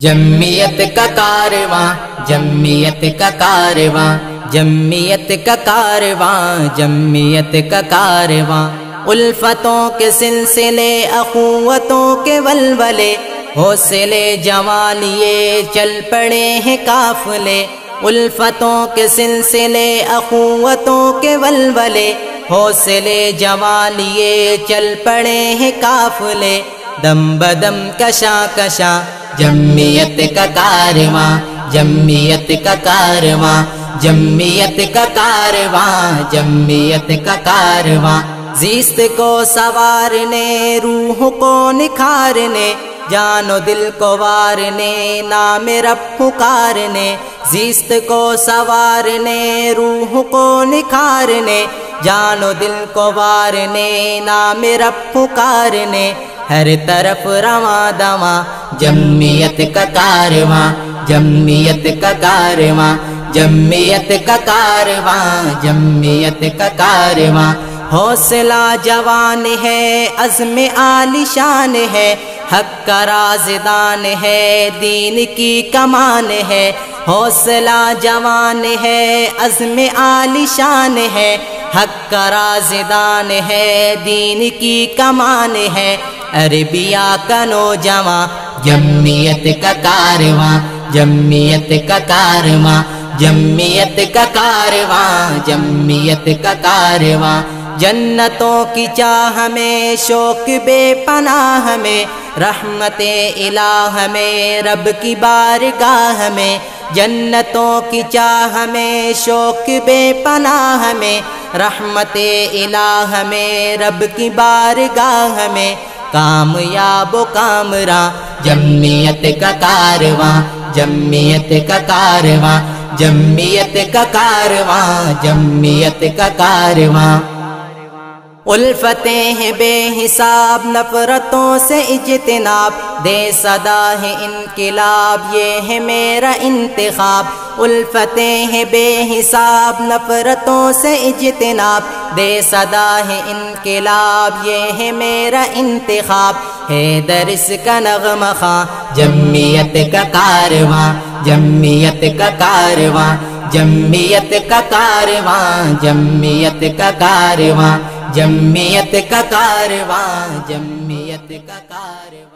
جمعیت کا کارواں، جمعیت کا کارواں، جمعیت کا کارواں، جمعیت کا کارواں، الفتوں کے سلسلے، اخوتوں کے ولولے، حوصلے جواں لیے چل پڑے ہیں قافلے، الفتوں کے سلسلے، اخوتوں کے ولولے، حوصلے جواں لیے چل پڑے ہیں قافلے، دم بدم کشاں کشاں، جمعیت کا کارواں، جمعیت کا کارواں، جمعیت کا کارواں، جمعیت کا کارواں، زیست کو سنوارنے، روح کو نکھارنے، جان و دل کو وارنے، نام رب پکارنے، زیست کو سنوارنے، روح کو نکھارنے، جان و دل کو وارنے، نام رب پکارنے، ہر طرف رواں دواں، جمعیت کا کارواں، جمعیت کا کارواں، جمعیت کا کارواں، جمعیت کا کارواں، حوصلہ جوان ہے، عزم عالی شان ہے، حق کا رازدان ہے، دین کی کمان ہے، حوصلہ جوان ہے، عزم عالی شان ہے، حق کا رازدان ہے، دین کی کمان ہے، عربیہ کا نوجواں، جمعیت کا کارواں، جمعیت کا کارواں، جمعیت کا کارواں، جمعیت کا کارواں، جنتوں کی چاہ میں، شوق بے پناہ میں، رحمت الہ میں، رب کی بارگاہ میں، جنتوں کی چاہ میں، شوق بے پناہ میں، رحمت الہ میں، رب کی بارگاہ میں، کامیاب و کامراں، جمعیت کا کارواں، جمعیت کا کارواں، جمعیت کا کارواں، جمعیت کا کارواں، الفتیں ہیں بے حساب، نفرتوں سے اجتناب، دے صدا ہے انقلاب، یہ ہے میرا انتخاب، الفتیں ہیں بے حساب، نفرتوں سے اجتناب، دے صدا ہے انقلاب، یہ ہے میرا انتخاب، ہے درس کا نغمہ خواں، جمعیت کا کارواں، جمعیت کا کارواں، جمعیت کا کارواں، جمعیت کا کارواں، جمعیت کا کارواں، جمعیت کا کارواں۔